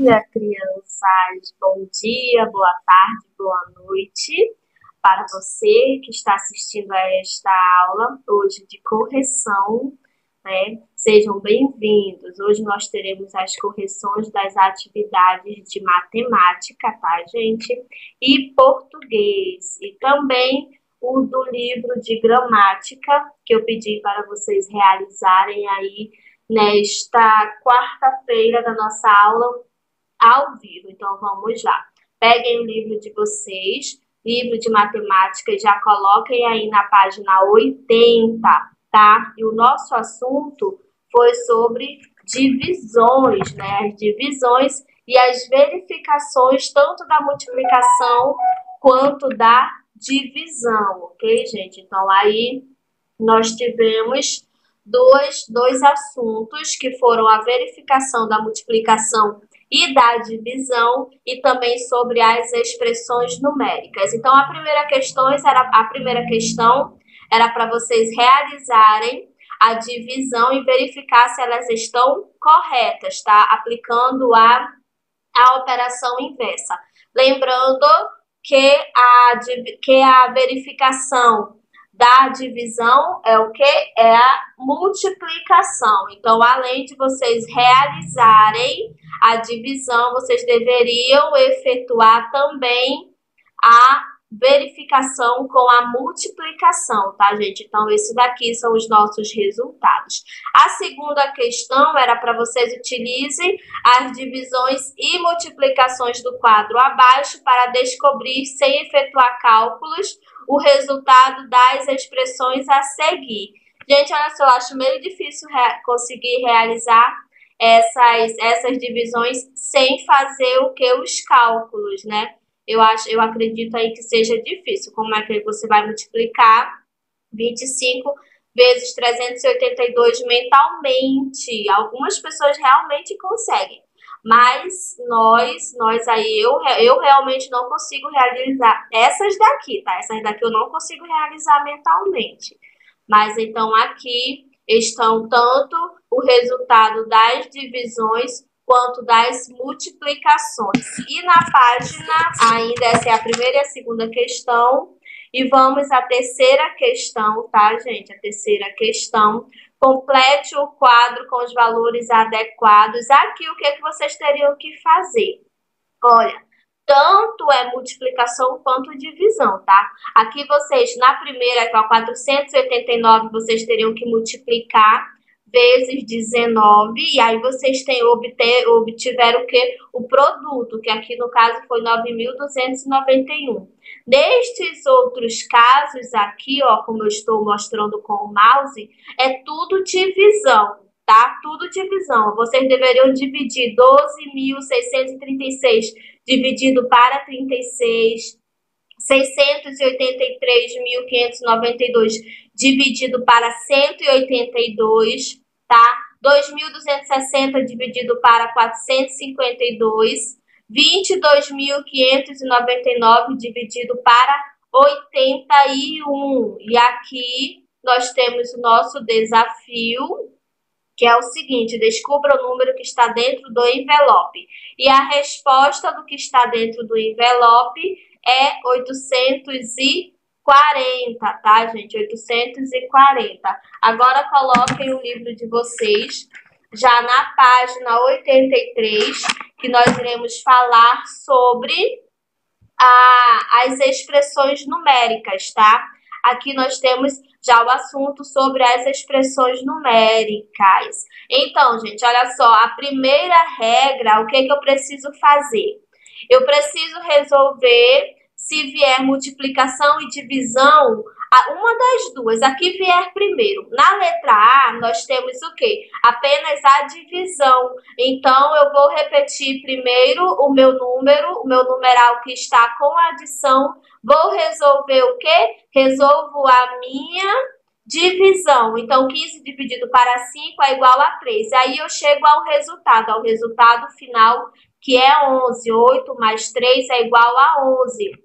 dia, crianças. Bom dia, boa tarde, boa noite para você que está assistindo a esta aula hoje de correção, né? Sejam bem-vindos. Hoje nós teremos as correções das atividades de matemática, tá, gente? E português. E também o do livro de gramática, que eu pedi para vocês realizarem aí nesta quarta-feira da nossa aula ao vivo. Então, vamos lá. Peguem o livro de vocês, livro de matemática, e já coloquem aí na página 80, tá? E o nosso assunto foi sobre divisões, né? As divisões e as verificações tanto da multiplicação quanto da divisão, ok, gente? Então, aí nós tivemos dois assuntos que foram a verificação da multiplicação e da divisão e também sobre as expressões numéricas. Então, a primeira questão era para vocês realizarem a divisão e verificar se elas estão corretas, tá? Aplicando a operação inversa. Lembrando que a verificação da divisão é o que? É a multiplicação. Então, além de vocês realizarem a divisão, vocês deveriam efetuar também a verificação com a multiplicação, tá, gente? Então, esses daqui são os nossos resultados. A segunda questão era para vocês utilizem as divisões e multiplicações do quadro abaixo para descobrir, sem efetuar cálculos, o resultado das expressões a seguir. Gente, olha só, eu acho meio difícil conseguir realizar essas divisões sem fazer o que? Os cálculos, né? Eu acredito aí que seja difícil. Como é que você vai multiplicar 25 vezes 382 mentalmente? Algumas pessoas realmente conseguem. Mas eu realmente não consigo realizar essas daqui, tá? Essas daqui eu não consigo realizar mentalmente. Mas então aqui estão tanto o resultado das divisões quanto das multiplicações. E na página, ainda essa é a primeira e a segunda questão. E vamos à terceira questão, tá, gente? A terceira questão. Complete o quadro com os valores adequados. Aqui, o que é que vocês teriam que fazer? Olha, tanto é multiplicação quanto divisão, tá? Aqui vocês, na primeira, que é o 489, vocês teriam que multiplicar vezes 19, e aí vocês obtiveram o quê? O produto, que aqui no caso foi 9.291. Nestes outros casos aqui, ó, como eu estou mostrando com o mouse, é tudo divisão, tá? Tudo divisão. Vocês deveriam dividir 12.636 dividido para 36, 683.592 dividido para 182, tá? 2.260 dividido para 452, 22.599 dividido para 81. E aqui nós temos o nosso desafio, que é o seguinte: descubra o número que está dentro do envelope. E a resposta do que está dentro do envelope é 840, tá, gente? 840. Agora coloquem o livro de vocês já na página 83, que nós iremos falar sobre as expressões numéricas, tá? Aqui nós temos já o assunto sobre as expressões numéricas. Então, gente, olha só, a primeira regra, o que eu preciso fazer? Eu preciso resolver, se vier multiplicação e divisão, uma das duas. Aqui vier primeiro. Na letra A, nós temos o quê? Apenas a divisão. Então, eu vou repetir primeiro o meu numeral que está com a adição. Vou resolver o quê? Resolvo a minha divisão. Então, 15 dividido para 5 é igual a 3. Aí eu chego ao resultado final, que é 11. 8 mais 3 é igual a 11.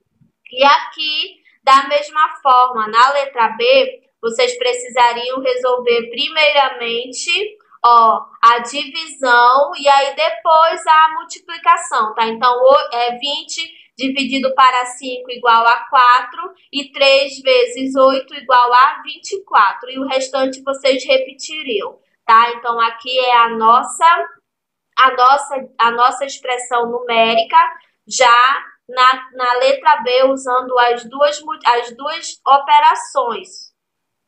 E aqui, da mesma forma, na letra B, vocês precisariam resolver primeiramente ó, a divisão e aí depois a multiplicação, tá? Então, 20 dividido para 5 igual a 4 e 3 vezes 8 igual a 24. E o restante vocês repetiriam, tá? Então, aqui é a nossa expressão numérica, já na letra B, usando as duas operações,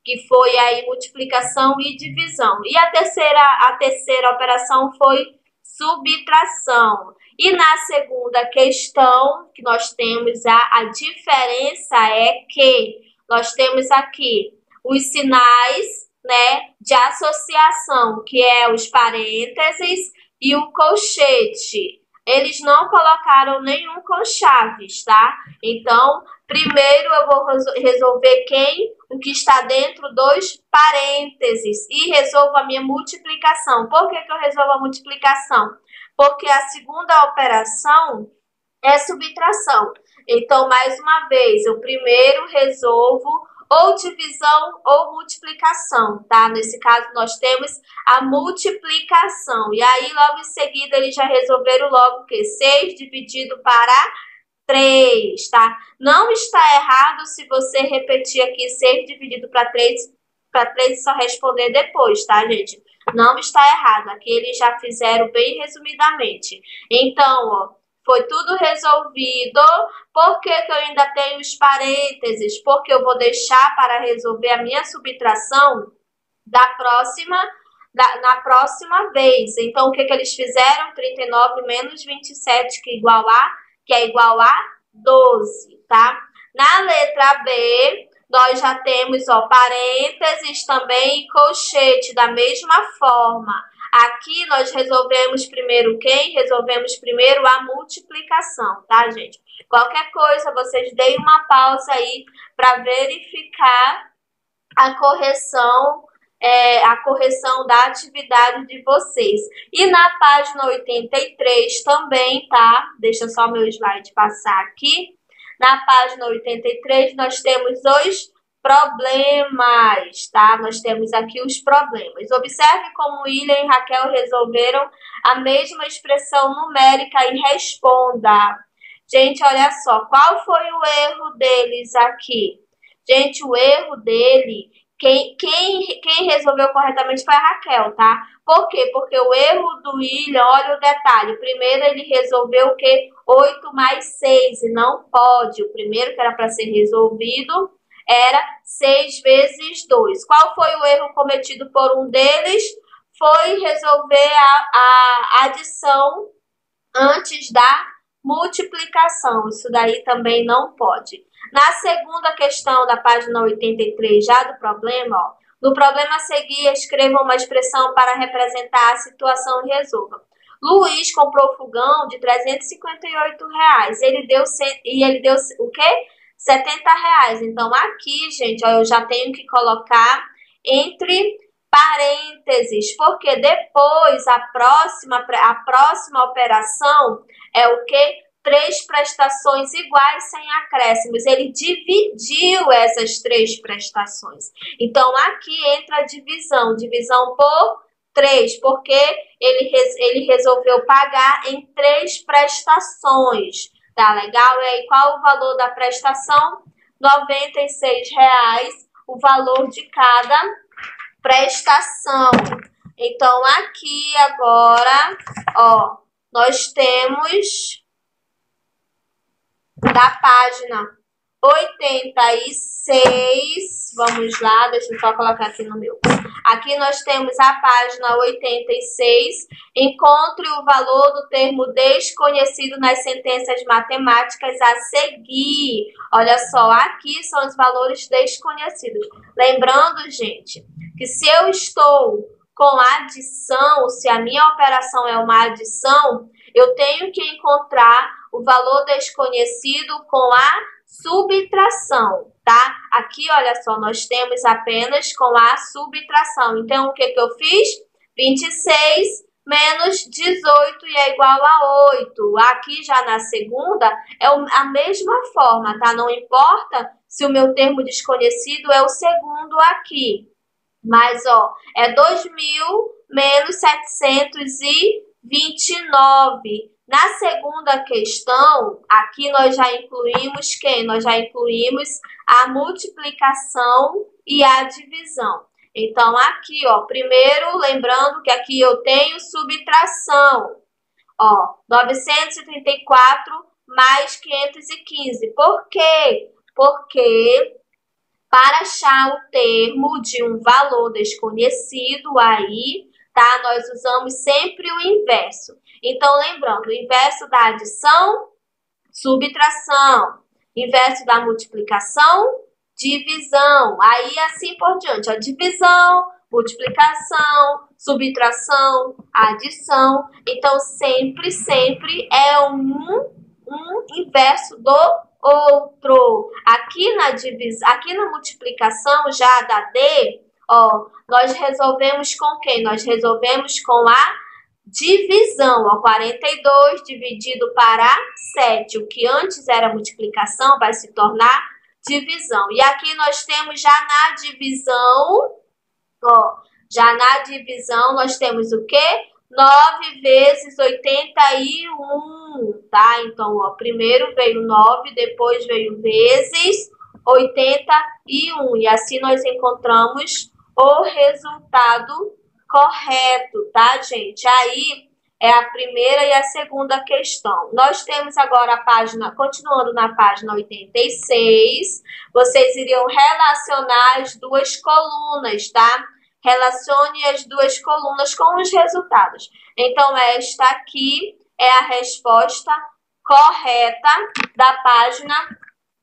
que foi aí multiplicação e divisão. E a terceira operação foi subtração. E na segunda questão, que nós temos a diferença é que nós temos aqui os sinais, né, de associação, que é os parênteses e o colchete. Eles não colocaram nenhum com chaves, tá? Então, primeiro eu vou resolver o que está dentro dos parênteses e resolvo a minha multiplicação. Por que eu resolvo a multiplicação? Porque a segunda operação é subtração. Então, mais uma vez, eu primeiro resolvo ou divisão ou multiplicação, tá? Nesse caso, nós temos a multiplicação. E aí, logo em seguida, eles já resolveram logo o quê? 6 dividido para 3, tá? Não está errado se você repetir aqui 6 dividido para 3 e só responder depois, tá, gente? Não está errado. Aqui eles já fizeram bem resumidamente. Então, ó, foi tudo resolvido. Por que eu ainda tenho os parênteses? Porque eu vou deixar para resolver a minha subtração na próxima vez. Então, o que eles fizeram? 39 menos 27, que é igual a 12, tá? Na letra B, nós já temos, ó, parênteses também e colchete, da mesma forma. Aqui nós resolvemos primeiro quem? Resolvemos primeiro a multiplicação, tá, gente? Qualquer coisa, vocês deem uma pausa aí para verificar a correção da atividade de vocês. E na página 83 também, tá? Deixa só meu slide passar aqui. Na página 83 nós temos os problemas, tá? Nós temos aqui os problemas. Observe como William e Raquel resolveram a mesma expressão numérica e responda. Gente, olha só, qual foi o erro deles aqui? Gente, o erro dele, quem resolveu corretamente foi a Raquel, tá? Por quê? Porque o erro do William, olha o detalhe, primeiro ele resolveu o quê? 8 mais 6, e não pode. O primeiro que era para ser resolvido era 6 vezes 2. Qual foi o erro cometido por um deles? Foi resolver a adição antes da multiplicação. Isso daí também não pode. Na segunda questão da página 83, já do problema, ó, no problema a seguir, escreva uma expressão para representar a situação e resolva. Luiz comprou fogão de R$358. Ele deu o quê? R$70. Então, aqui, gente, ó, eu já tenho que colocar entre parênteses, porque depois a próxima operação é o quê? 3 prestações iguais sem acréscimos. Ele dividiu essas 3 prestações. Então, aqui entra a divisão por 3, porque ele resolveu pagar em 3 prestações. Tá legal? E aí, qual o valor da prestação? R$96, o valor de cada prestação. Então, aqui agora, ó, nós temos da página 86, vamos lá, deixa eu só colocar aqui no meu. Aqui nós temos a página 86, encontre o valor do termo desconhecido nas sentenças matemáticas a seguir. Olha só, aqui são os valores desconhecidos. Lembrando, gente, que se eu estou com adição, se a minha operação é uma adição, eu tenho que encontrar o valor desconhecido com a subtração, tá? Aqui, olha só, nós temos apenas com a subtração. Então, o que eu fiz? 26 menos 18 e é igual a 8. Aqui, já na segunda, é a mesma forma, tá? Não importa se o meu termo desconhecido é o segundo aqui. Mas, ó, é 2.000 menos 729. Na segunda questão, aqui nós já incluímos quem? Nós já incluímos a multiplicação e a divisão. Então, aqui, ó, primeiro, lembrando que aqui eu tenho subtração. Ó, 934 mais 515. Por quê? Porque para achar o termo de um valor desconhecido aí, tá? Nós usamos sempre o inverso. Então, lembrando, o inverso da adição, subtração. Inverso da multiplicação, divisão. Aí, assim por diante, a divisão, multiplicação, subtração, adição. Então, sempre é um inverso do outro. Aqui na multiplicação já da D, ó, nós resolvemos com quem? Nós resolvemos com a divisão, ó, 42 dividido para 7. O que antes era multiplicação vai se tornar divisão. E aqui nós temos já na divisão, ó, já na divisão nós temos o quê? 9 vezes 81, tá? Então, ó, primeiro veio 9, depois veio vezes 81. E assim nós encontramos o resultado correto, tá, gente? Aí é a primeira e a segunda questão. Nós temos agora a página, continuando na página 86, vocês iriam relacionar as duas colunas, tá? Relacione as duas colunas com os resultados. Então, esta aqui é a resposta correta da página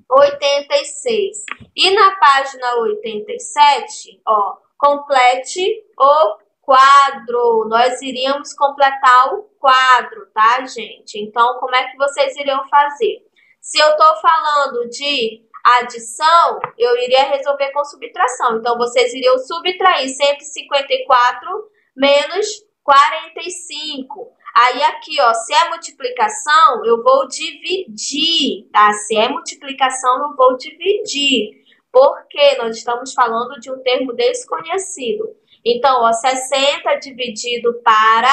86. E na página 87, ó, complete o quadro. Nós iríamos completar o quadro, tá, gente? Então, como é que vocês iriam fazer? Se eu tô falando de adição, eu iria resolver com subtração. Então, vocês iriam subtrair 154 menos 45. Aí, aqui, ó, se é multiplicação, eu vou dividir, tá? Se é multiplicação, eu vou dividir. Porque nós estamos falando de um termo desconhecido. Então, ó, 60 dividido para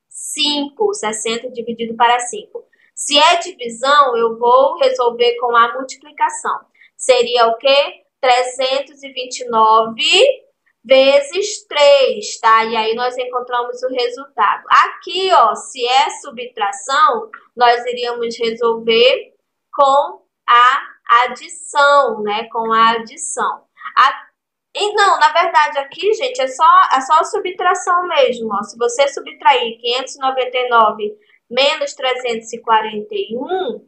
5. 60 dividido para 5. Se é divisão, eu vou resolver com a multiplicação. Seria o quê? 329 vezes 3, tá? E aí nós encontramos o resultado. Aqui, ó, se é subtração, nós iríamos resolver com a adição, né? Com a adição. E não, na verdade, aqui, gente, é só a subtração mesmo, ó. Se você subtrair 599 menos 341,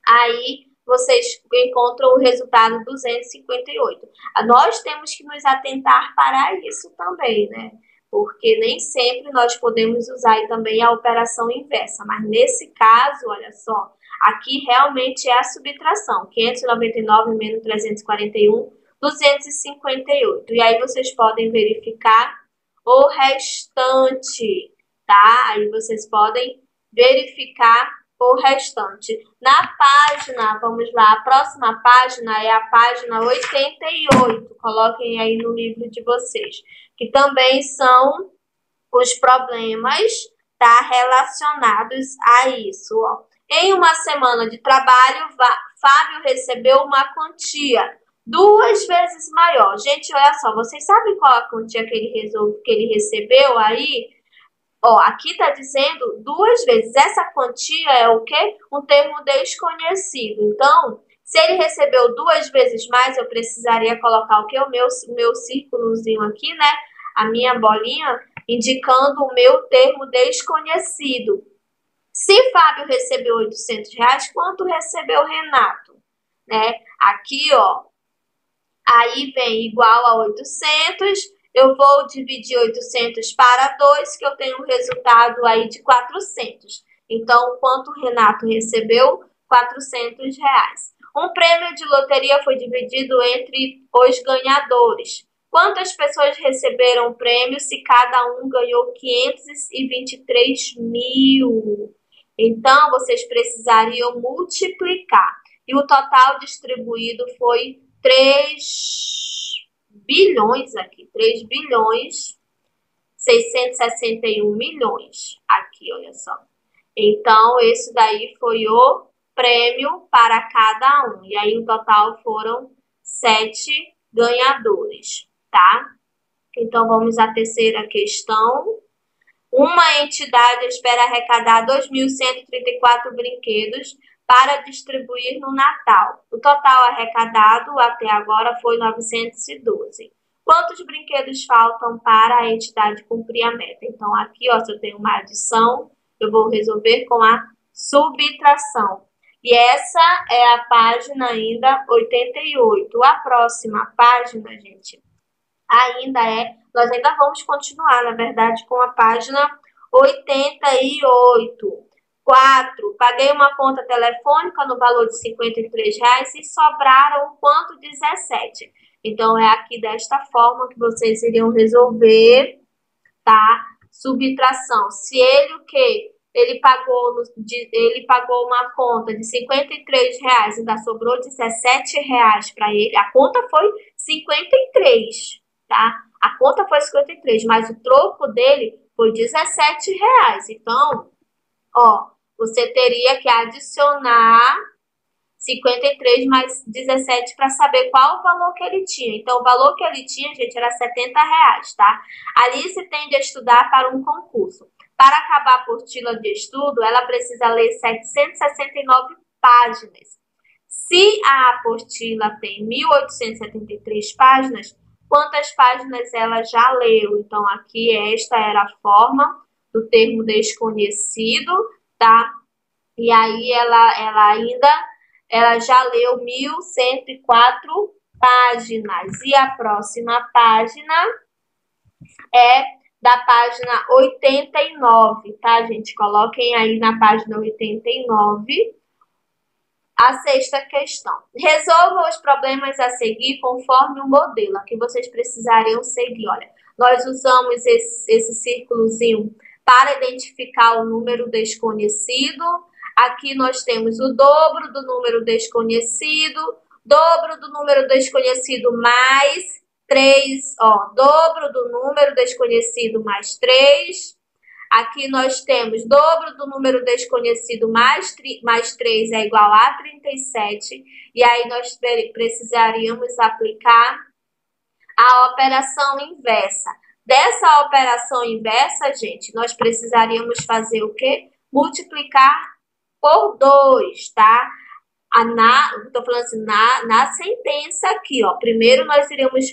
aí vocês encontram o resultado 258. Nós temos que nos atentar para isso também, né? Porque nem sempre nós podemos usar também a operação inversa. Mas nesse caso, olha só, aqui realmente é a subtração. 599 menos 341, 258. E aí vocês podem verificar o restante, tá? Aí vocês podem verificar o restante. Na página, vamos lá, a próxima página é a página 88. Coloquem aí no livro de vocês, que também são os problemas, tá, relacionados a isso, ó. Em uma semana de trabalho, Fábio recebeu uma quantia 2 vezes maior. Gente, olha só, vocês sabem qual a quantia que ele recebeu aí? Ó, aqui tá dizendo 2 vezes. Essa quantia é o quê? Um termo desconhecido. Então, se ele recebeu 2 vezes mais, eu precisaria colocar o quê? O meu círculozinho aqui, né? A minha bolinha, indicando o meu termo desconhecido. Se Fábio recebeu R$800, quanto recebeu Renato? Né? Aqui, ó, aí vem igual a 800, eu vou dividir 800 para 2, que eu tenho um resultado aí de 400. Então, quanto o Renato recebeu? R$400. Um prêmio de loteria foi dividido entre os ganhadores. Quantas pessoas receberam o prêmio se cada um ganhou 523 mil? Então, vocês precisariam multiplicar. E o total distribuído foi 3 bilhões aqui, 3 bilhões 661 milhões. Aqui, olha só. Então, esse daí foi o prêmio para cada um. E aí, o total foram 7 ganhadores, tá? Então, vamos à terceira questão. Uma entidade espera arrecadar 2.134 brinquedos para distribuir no Natal. O total arrecadado até agora foi 912. Quantos brinquedos faltam para a entidade cumprir a meta? Então, aqui, ó, se eu tenho uma adição, eu vou resolver com a subtração. E essa é a página ainda 88. A próxima página, gente, nós ainda vamos continuar, na verdade, com a página 88. 4. Paguei uma conta telefônica no valor de R$53 e sobraram quanto? 17. Então, é aqui desta forma que vocês iriam resolver, tá? Subtração. Se ele o quê? Ele pagou uma conta de R$53 e ainda sobrou R$17 para ele. A conta foi 53, tá? A conta foi 53, mas o troco dele foi R$17. Então, ó, você teria que adicionar 53 mais 17 para saber qual o valor que ele tinha. Então, o valor que ele tinha, gente, era R$70, tá? Alice tende a estudar para um concurso. Para acabar a apostila de estudo, ela precisa ler 769 páginas. Se a apostila tem 1.873 páginas, quantas páginas ela já leu? Então, aqui esta era a forma do termo desconhecido, tá? E aí ela já leu 1.104 páginas. E a próxima página é da página 89, tá, gente? Coloquem aí na página 89 a sexta questão. Resolva os problemas a seguir conforme o modelo. Aqui vocês precisariam seguir. Olha, nós usamos esse círculozinho para identificar o número desconhecido. Aqui nós temos o dobro do número desconhecido, dobro do número desconhecido mais 3, ó, dobro do número desconhecido mais 3. Aqui nós temos dobro do número desconhecido mais 3 é igual a 37. E aí nós precisaríamos aplicar a operação inversa. Dessa operação inversa, gente, nós precisaríamos fazer o quê? Multiplicar por 2, tá? Tô falando assim, na sentença aqui, ó. Primeiro nós iremos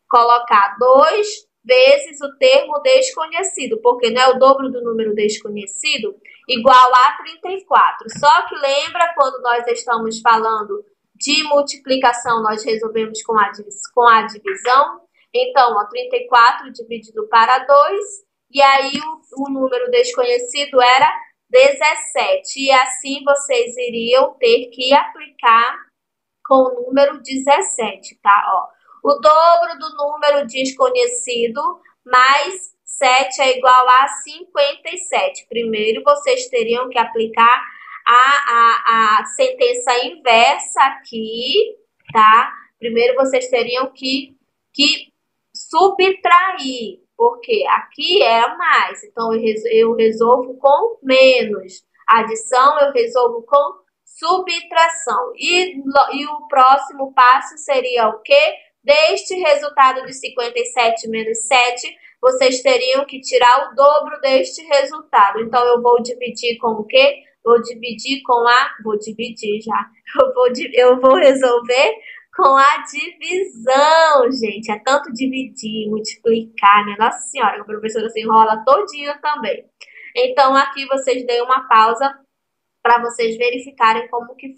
colocar 2 vezes o termo desconhecido, porque não é o dobro do número desconhecido, igual a 34. Só que lembra quando nós estamos falando de multiplicação, nós resolvemos com a divisão? Então, ó, 34 dividido para 2, e aí o número desconhecido era 17. E assim vocês iriam ter que aplicar com o número 17, tá? Ó. O dobro do número desconhecido mais 7 é igual a 57. Primeiro, vocês teriam que aplicar a sentença inversa aqui, tá? Primeiro, vocês teriam que subtrair, porque aqui era mais. Então, eu resolvo com menos. Adição, eu resolvo com subtração. E o próximo passo seria o quê? Deste resultado de 57 menos 7, vocês teriam que tirar o dobro deste resultado. Então, eu vou dividir com o quê? Vou dividir com a... Vou dividir já. Eu vou resolver com a divisão, gente. É tanto dividir, multiplicar, né? Nossa Senhora, a professora se enrola todinho também. Então, aqui vocês deem uma pausa para vocês verificarem como que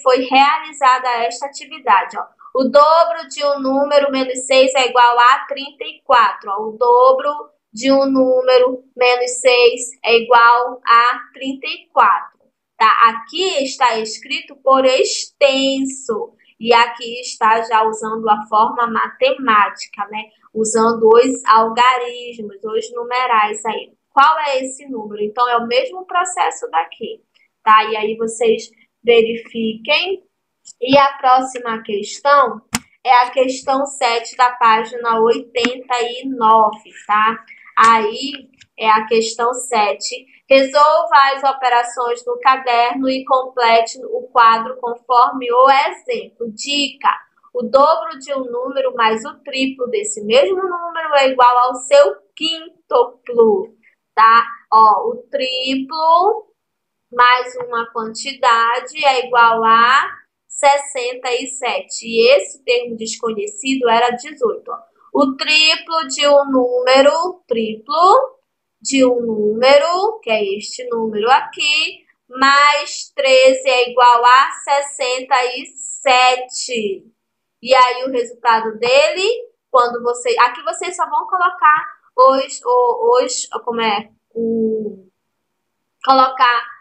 foi realizada esta atividade, ó. O dobro de um número menos 6 é igual a 34. Ó. O dobro de um número menos 6 é igual a 34. Tá? Aqui está escrito por extenso. E aqui está já usando a forma matemática, né? Usando os algarismos, os numerais aí. Qual é esse número? Então, é o mesmo processo daqui, tá? E aí vocês verifiquem. E a próxima questão é a questão 7 da página 89, tá? Aí é a questão 7. Resolva as operações no caderno e complete o quadro conforme o exemplo. Dica: o dobro de um número mais o triplo desse mesmo número é igual ao seu quíntuplo, tá? Ó, o triplo mais uma quantidade é igual a 67. E esse termo desconhecido era 18. Ó. O triplo de um número, que é este número aqui, mais 13 é igual a 67. E aí o resultado dele, quando você... Aqui vocês só vão colocar colocar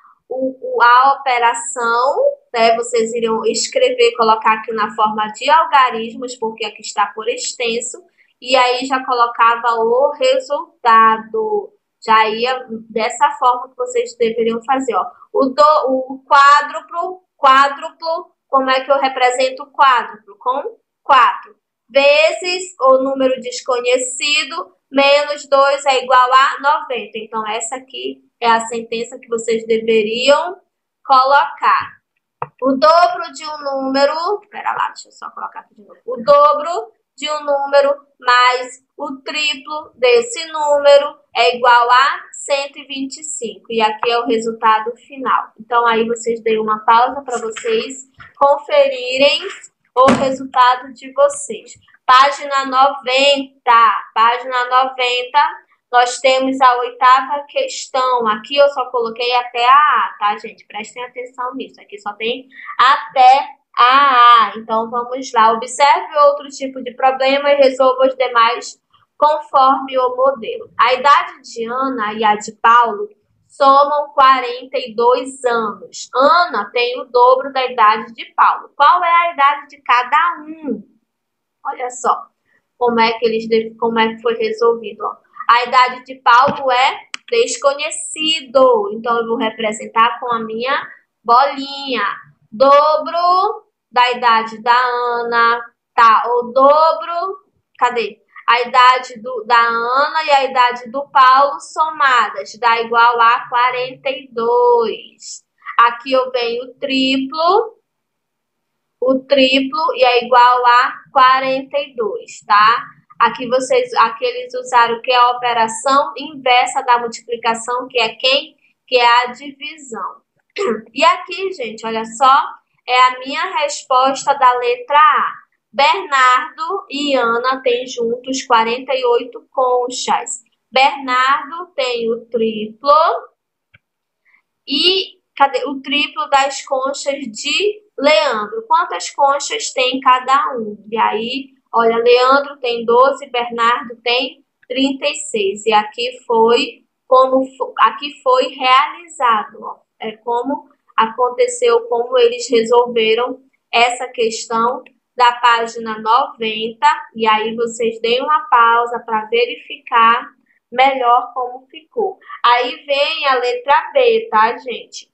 a operação, né? Vocês iriam escrever, colocar aqui na forma de algarismos, porque aqui está por extenso, e aí já colocava o resultado. Já ia dessa forma que vocês deveriam fazer, ó. O quádruplo, como é que eu represento o quádruplo? Com 4 vezes o número desconhecido, menos 2 é igual a 90. Então, essa aqui é a sentença que vocês deveriam colocar. O dobro de um número... Pera lá, deixa eu só colocar aqui de novo. O dobro de um número mais o triplo desse número é igual a 125. E aqui é o resultado final. Então, aí vocês deem uma pausa para vocês conferirem o resultado de vocês. Página 90. Página 90. Nós temos a 8ª questão. Aqui eu só coloquei até a A, tá, gente? Prestem atenção nisso. Aqui só tem até a A. Então, vamos lá. Observe outro tipo de problema e resolva os demais conforme o modelo. A idade de Ana e a de Paulo somam 42 anos. Ana tem o dobro da idade de Paulo. Qual é a idade de cada um? Olha só como é que foi resolvido, ó. A idade de Paulo é desconhecido. Então, eu vou representar com a minha bolinha. Dobro da idade da Ana, tá? O dobro, cadê? A idade da Ana e a idade do Paulo somadas dá igual a 42. Aqui eu venho o triplo e é igual a 42, tá? Aqui eles usaram o que é a operação inversa da multiplicação, que é quem? Que é a divisão. E aqui, gente, olha só, é a minha resposta da letra A. Bernardo e Ana têm juntos 48 conchas. Bernardo tem o triplo o triplo das conchas de Leandro. Quantas conchas tem cada um? E aí, olha, Leandro tem 12, Bernardo tem 36. E aqui foi realizado, ó. É como aconteceu, como eles resolveram essa questão da página 90. E aí vocês deem uma pausa para verificar melhor como ficou. Aí vem a letra B, tá, gente?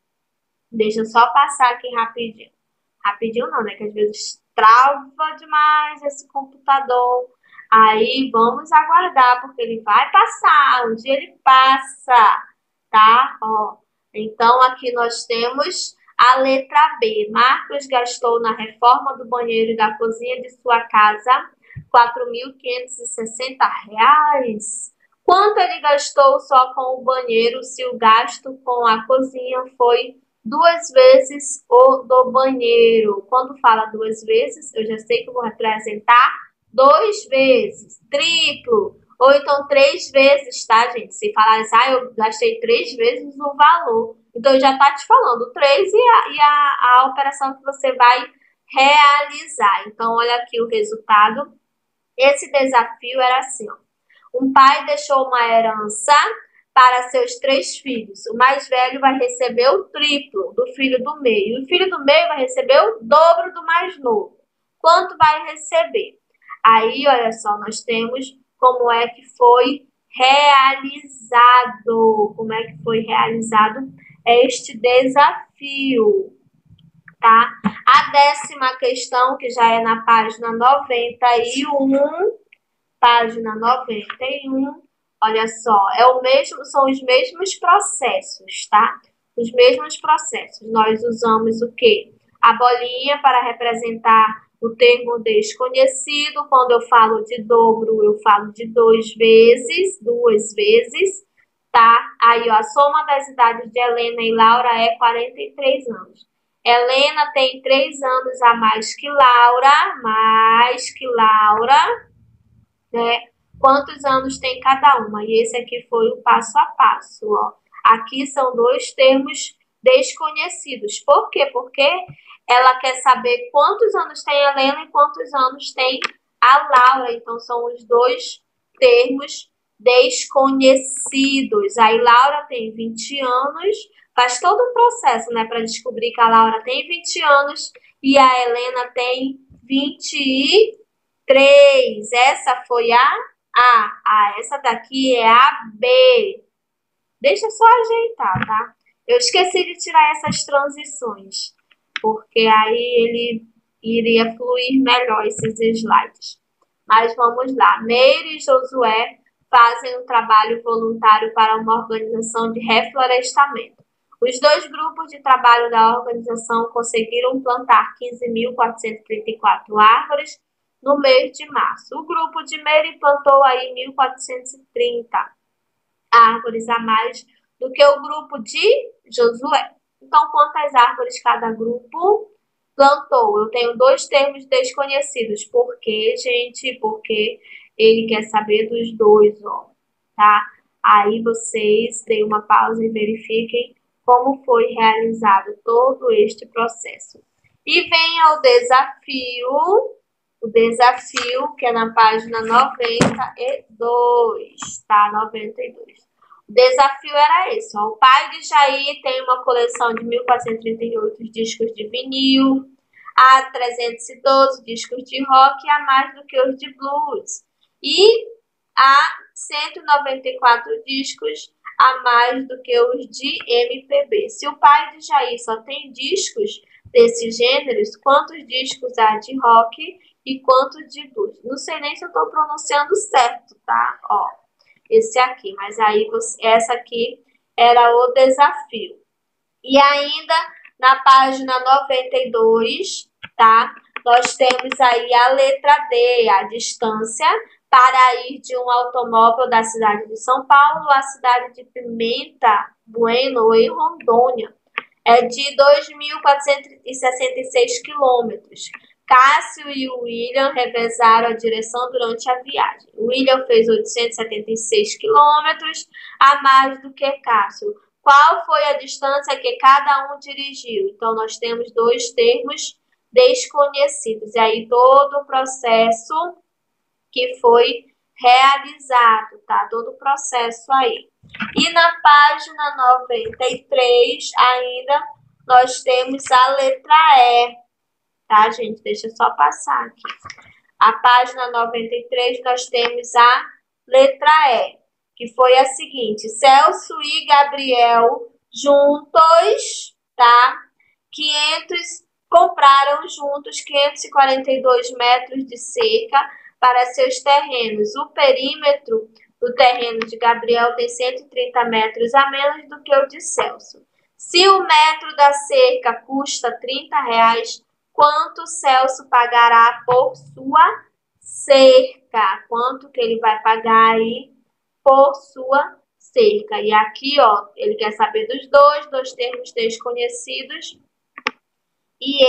Deixa eu só passar aqui rapidinho. Rapidinho não, né? Que às vezes trava demais esse computador. Aí vamos aguardar, porque ele vai passar. Um dia ele passa, tá? Ó. Então, aqui nós temos a letra B. Marcos gastou na reforma do banheiro e da cozinha de sua casa R$4.560. Quanto ele gastou só com o banheiro se o gasto com a cozinha foi 2 vezes o do banheiro? Quando fala 2 vezes, eu já sei que eu vou representar 2 vezes, triplo, ou então 3 vezes, tá, gente? Se falar assim, eu gastei 3 vezes o valor. Então, já tá te falando 3 e a operação que você vai realizar. Então, olha aqui o resultado. Esse desafio era assim, ó. Um pai deixou uma herança para seus 3 filhos. O mais velho vai receber o triplo do filho do meio. O filho do meio vai receber o dobro do mais novo. Quanto vai receber? Aí, olha só, nós temos como é que foi realizado. Como é que foi realizado este desafio. tá? A 10ª questão, que já é na página 91, página 91, olha só, são os mesmos processos, tá? Os mesmos processos. Nós usamos o quê? A bolinha para representar o termo desconhecido. Quando eu falo de dobro, eu falo de duas vezes, tá? Aí, ó, a soma das idades de Helena e Laura é 43 anos. Helena tem 3 anos a mais que Laura, né? Quantos anos tem cada uma? E esse aqui foi o passo a passo, ó. Aqui são dois termos desconhecidos. Por quê? Porque ela quer saber quantos anos tem a Helena e quantos anos tem a Laura. Então, são os dois termos desconhecidos. Aí, Laura tem 20 anos. Faz todo um processo, né, para descobrir que a Laura tem 20 anos e a Helena tem 23. Essa foi a A. Essa daqui é a B. Deixa eu só ajeitar, tá? Eu esqueci de tirar essas transições, porque aí ele iria fluir melhor esses slides. Mas vamos lá. Meire e Josué fazem um trabalho voluntário para uma organização de reflorestamento. Os dois grupos de trabalho da organização conseguiram plantar 15.434 árvores no mês de março. O grupo de Meire plantou aí 1.430 árvores a mais do que o grupo de Josué. Então, quantas árvores cada grupo plantou? Eu tenho dois termos desconhecidos. Por quê, gente? Porque ele quer saber dos dois, ó, tá? Aí vocês deem uma pausa e verifiquem como foi realizado todo este processo. E vem ao desafio, que é na página 92, tá? 92. O desafio era esse, ó. O pai de Jair tem uma coleção de 1.438 discos de vinil, há 312 discos de rock, a mais do que os de blues. E há 194 discos a mais do que os de MPB. Se o pai de Jair só tem discos desses gêneros, quantos discos há de rock e quantos de blues? Não sei nem se eu estou pronunciando certo, tá? Ó, esse aqui, mas aí essa aqui era o desafio. E ainda na página 92, tá? Nós temos aí a letra D, a distância para ir de um automóvel da cidade de São Paulo à cidade de Pimenta Bueno, em Rondônia. É de 2.466 quilômetros. Cássio e o William revezaram a direção durante a viagem. O William fez 876 quilômetros a mais do que Cássio. Qual foi a distância que cada um dirigiu? Então, nós temos dois termos desconhecidos. E aí, todo o processo que foi realizado, tá? Todo o processo aí. E na página 93, ainda, nós temos a letra E, tá, gente? Deixa eu só passar aqui. A página 93, nós temos a letra E, que foi a seguinte: Celso e Gabriel juntos, tá? Compraram juntos 542 metros de cerca para seus terrenos. O perímetro do terreno de Gabriel tem 130 metros a menos do que o de Celso. Se o metro da cerca custa R$30, quanto Celso pagará por sua cerca? Quanto que ele vai pagar aí por sua cerca? E aqui, ó, ele quer saber dos dois termos desconhecidos. E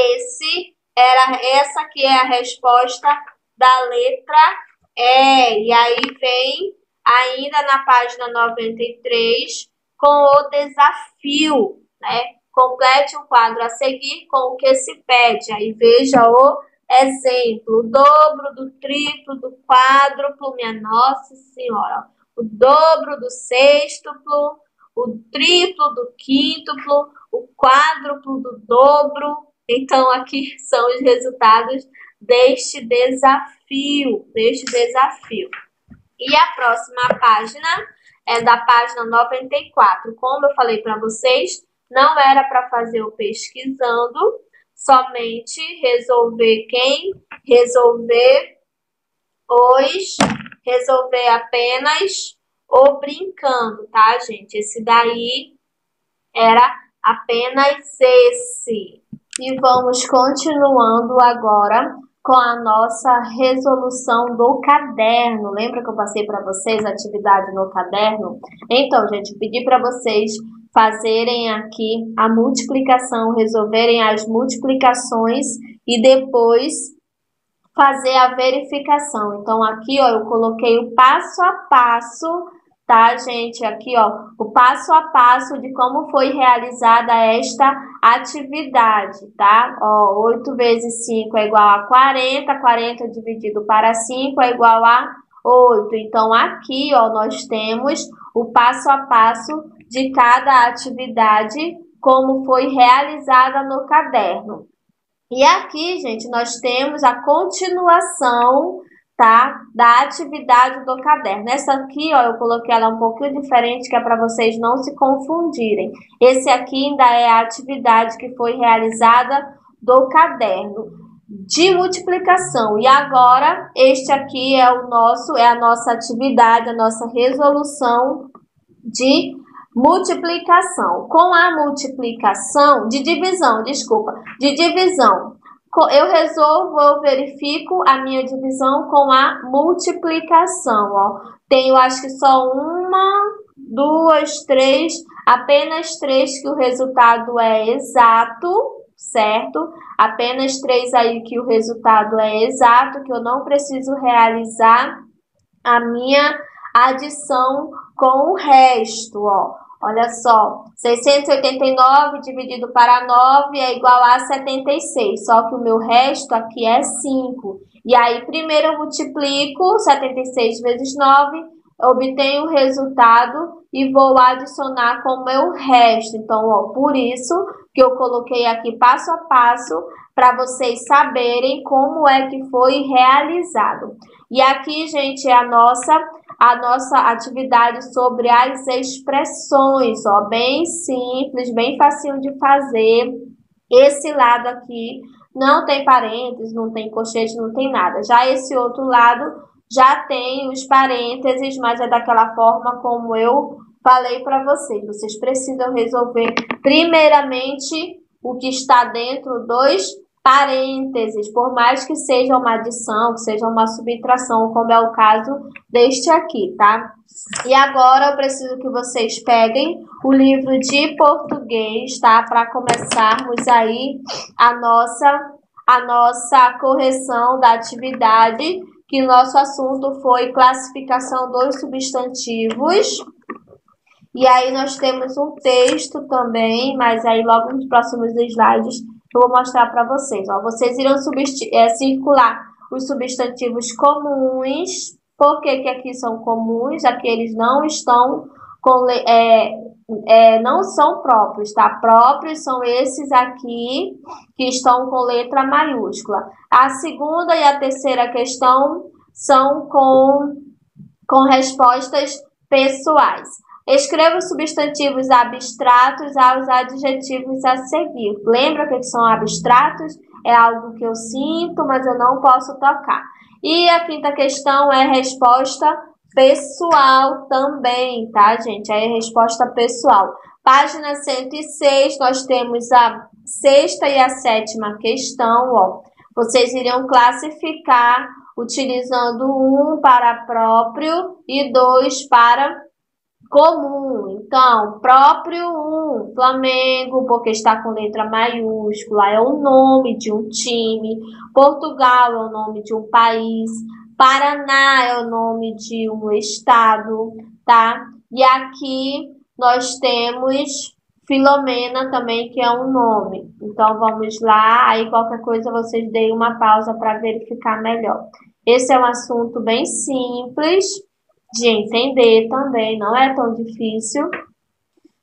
essa aqui é a resposta da letra E. E aí vem ainda na página 93 com o desafio, né? Complete o quadro a seguir com o que se pede. Aí veja o exemplo: o dobro do triplo do quádruplo, minha Nossa Senhora. O dobro do sextuplo, o triplo do quíntuplo, o quádruplo do dobro. Então, aqui são os resultados deste desafio. E a próxima página é da página 94. Como eu falei para vocês, não era para fazer o pesquisando, somente, resolver quem, resolver os, resolver apenas ou brincando, tá, gente? Esse daí era apenas esse. E vamos continuando agora com a nossa resolução do caderno. Lembra que eu passei para vocês a atividade no caderno? Então, gente, pedi para vocês fazerem aqui a multiplicação, resolverem as multiplicações e depois fazer a verificação. Então, aqui, ó, eu coloquei o passo a passo, tá, gente? Aqui, ó, o passo a passo de como foi realizada esta atividade, tá? Ó, 8 vezes 5 é igual a 40, 40 dividido para 5 é igual a 8. Então, aqui, ó, nós temos o passo a passo de cada atividade, como foi realizada no caderno. E aqui, gente, nós temos a continuação, tá, da atividade do caderno. Essa aqui, ó, eu coloquei ela um pouquinho diferente, que é para vocês não se confundirem. Esse aqui ainda é a atividade que foi realizada do caderno de multiplicação. E agora, este aqui é a nossa atividade, a nossa resolução de multiplicação. Com a multiplicação, de divisão, eu resolvo, eu verifico a minha divisão com a multiplicação, ó. Tenho, acho que só uma, duas, três, apenas três que o resultado é exato, certo? Apenas três aí que o resultado é exato, que eu não preciso realizar a minha adição com o resto, ó. Olha só, 689 dividido para 9 é igual a 76, só que o meu resto aqui é 5. E aí, primeiro eu multiplico 76 vezes 9, obtenho o resultado e vou adicionar com o meu resto. Então, ó, por isso que eu coloquei aqui passo a passo para vocês saberem como é que foi realizado. E aqui, gente, é a nossa atividade sobre as expressões, ó, bem simples, bem facinho de fazer. Esse lado aqui não tem parênteses, não tem colchete, não tem nada. Já esse outro lado já tem os parênteses, mas é daquela forma como eu falei para vocês. Vocês precisam resolver primeiramente o que está dentro dos parênteses, por mais que seja uma adição, que seja uma subtração, como é o caso deste aqui, tá? E agora eu preciso que vocês peguem o livro de português, tá? Para começarmos aí a nossa correção da atividade, que nosso assunto foi classificação dos substantivos. E aí nós temos um texto também, mas aí logo nos próximos slides eu vou mostrar para vocês. Ó, vocês irão circular os substantivos comuns. Por que aqui são comuns? Aqui eles não estão com não são próprios, tá? Próprios são esses aqui que estão com letra maiúscula. A segunda e a terceira questão são com respostas pessoais. Escreva os substantivos abstratos aos adjetivos a seguir. Lembra que são abstratos? É algo que eu sinto, mas eu não posso tocar. E a quinta questão é resposta pessoal também, tá, gente? Aí é resposta pessoal. Página 106, nós temos a sexta e a sétima questão, ó. Vocês irão classificar utilizando 1 para próprio e 2 para comum. Então, próprio 1, Flamengo, porque está com letra maiúscula, é o nome de um time. Portugal é o nome de um país. Paraná é o nome de um estado, tá? E aqui nós temos Filomena também, que é um nome. Então, vamos lá. Aí, qualquer coisa, vocês deem uma pausa para verificar melhor. Esse é um assunto bem simples de entender também, não é tão difícil,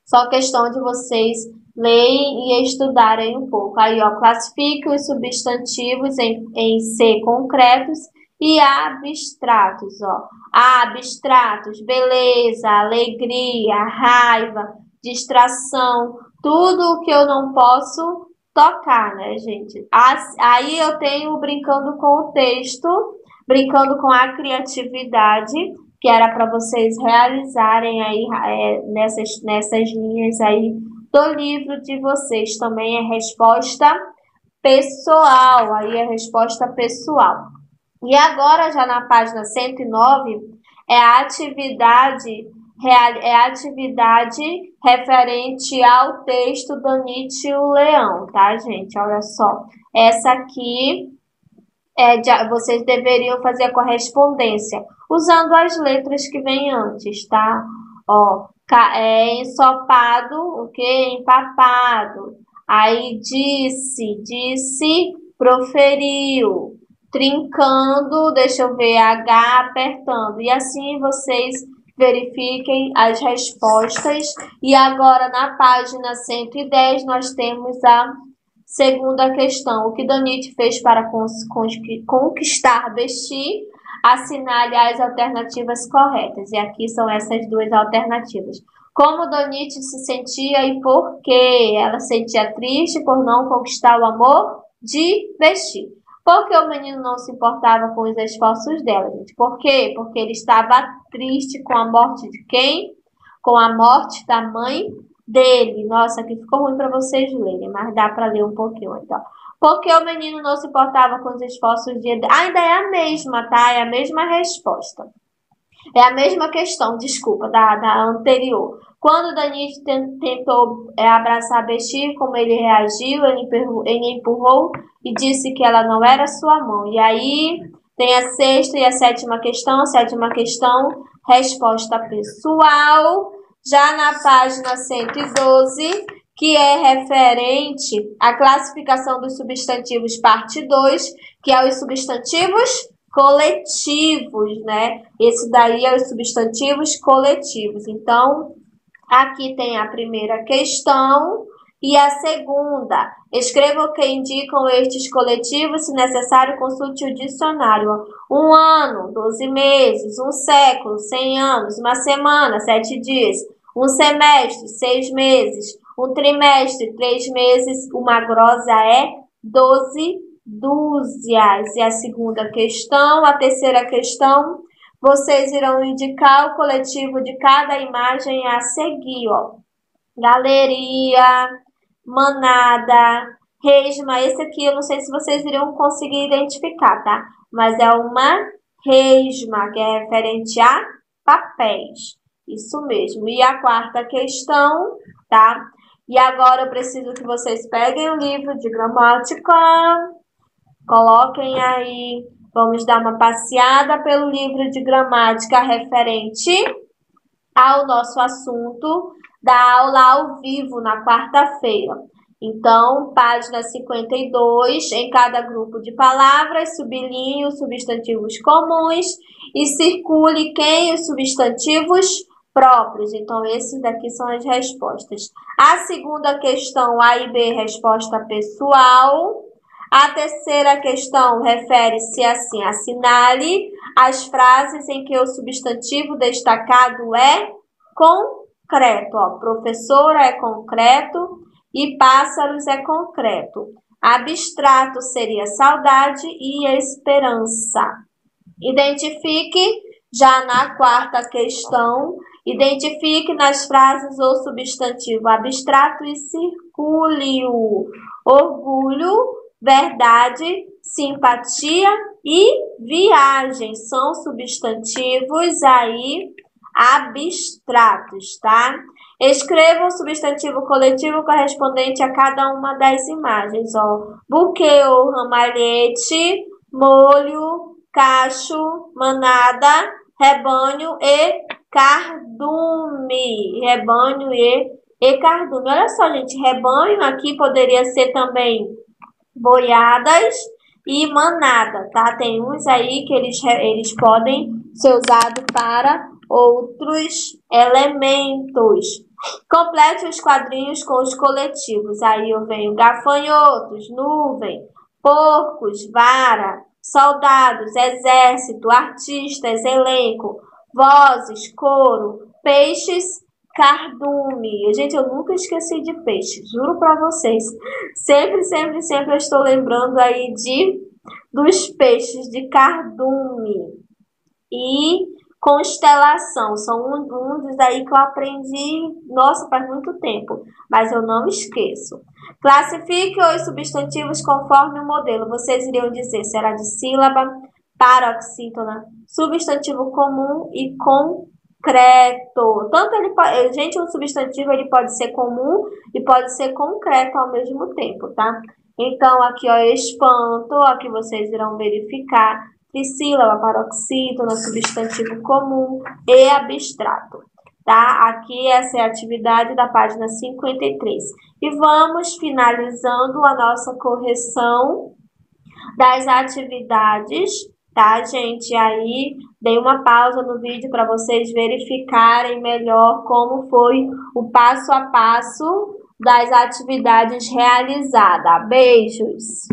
só questão de vocês lerem e estudarem um pouco. Aí, ó, classifique os substantivos em C concretos e abstratos, ó. Abstratos, beleza, alegria, raiva, distração, tudo o que eu não posso tocar, né, gente? Aí eu tenho brincando com o texto, brincando com a criatividade, que era para vocês realizarem aí nessas linhas aí do livro de vocês. Também é resposta pessoal, aí é resposta pessoal. E agora, já na página 109, é a atividade referente ao texto do Nietzsche e o Leão, tá, gente? Olha só. Essa aqui vocês deveriam fazer a correspondência usando as letras que vêm antes, tá? Ó, ensopado, o que? Empapado. Aí disse, proferiu. Trincando, deixa eu ver, H apertando. E assim vocês verifiquem as respostas. E agora na página 110 nós temos a segunda questão. O que Danite fez para conquistar Besti? Assinale as alternativas corretas. E aqui são essas duas alternativas. Como Danite se sentia e por quê? Ela sentia triste por não conquistar o amor de Besti. Porque o menino não se importava com os esforços dela, gente. Por quê? Porque ele estava triste com a morte de quem? Com a morte da mãe dele. Nossa, aqui ficou ruim para vocês lerem, mas dá para ler um pouquinho, então. Porque o menino não se importava com os esforços de... Ainda é a mesma, tá? É a mesma resposta. É a mesma questão, desculpa, da anterior. Quando Danite tentou abraçar Besti, como ele reagiu, ele empurrou e disse que ela não era sua mão. E aí tem a sexta e a sétima questão. A sétima questão, resposta pessoal. Já na página 112, que é referente à classificação dos substantivos, parte 2, que é os substantivos coletivos, né? Esse daí é os substantivos coletivos. Então, aqui tem a primeira questão e a segunda. Escreva o que indicam estes coletivos, se necessário, consulte o dicionário. 1 ano, 12 meses, 1 século, 100 anos, 1 semana, 7 dias, 1 semestre, 6 meses, 1 trimestre, 3 meses, uma grosa é 12 dúzias. E a segunda questão, a terceira questão, vocês irão indicar o coletivo de cada imagem a seguir, ó. Galeria, manada, resma. Esse aqui eu não sei se vocês iriam conseguir identificar, tá? Mas é uma resma, que é referente a papéis. Isso mesmo. E a quarta questão, tá? E agora eu preciso que vocês peguem o livro de gramática, coloquem aí, vamos dar uma passeada pelo livro de gramática referente ao nosso assunto da aula ao vivo na quarta-feira. Então, página 52, em cada grupo de palavras, sublinhe os substantivos comuns e circule quem os substantivos próprios. Então, esses daqui são as respostas. A segunda questão, A e B, resposta pessoal. A terceira questão refere-se assim: assinale as frases em que o substantivo destacado é concreto. Ó, professora é concreto e pássaros é concreto. Abstrato seria saudade e esperança. Identifique, já na quarta questão, identifique nas frases o substantivo abstrato e circule-o. Orgulho, verdade, simpatia e viagem são substantivos aí abstratos, tá? Escreva o substantivo coletivo correspondente a cada uma das imagens, ó. Buquê ou ramalhete, molho, cacho, manada, rebanho e cardume. Rebanho e cardume. Olha só, gente, rebanho aqui poderia ser também boiadas e manada, tá? Tem uns aí que eles podem ser usados para outros elementos. Complete os quadrinhos com os coletivos. Aí eu venho gafanhotos, nuvem, porcos, vara, soldados, exército, artistas, elenco, vozes, coro, peixes, cardume. Gente, eu nunca esqueci de peixe, juro pra vocês. Sempre, sempre, sempre eu estou lembrando aí dos peixes de cardume e constelação. São um dos aí que eu aprendi, nossa, faz muito tempo, mas eu não esqueço. Classifique os substantivos conforme o modelo. Vocês iriam dizer se era de sílaba, paroxítona, substantivo comum e concreto. Tanto ele pode, gente, um substantivo ele pode ser comum e pode ser concreto ao mesmo tempo, tá? Então, aqui, ó, espanto, aqui vocês irão verificar trissílaba, paroxítona, substantivo comum e abstrato. Tá? Aqui essa é a atividade da página 53. E vamos finalizando a nossa correção das atividades, tá, gente? Aí dei uma pausa no vídeo para vocês verificarem melhor como foi o passo a passo das atividades realizadas. Beijos!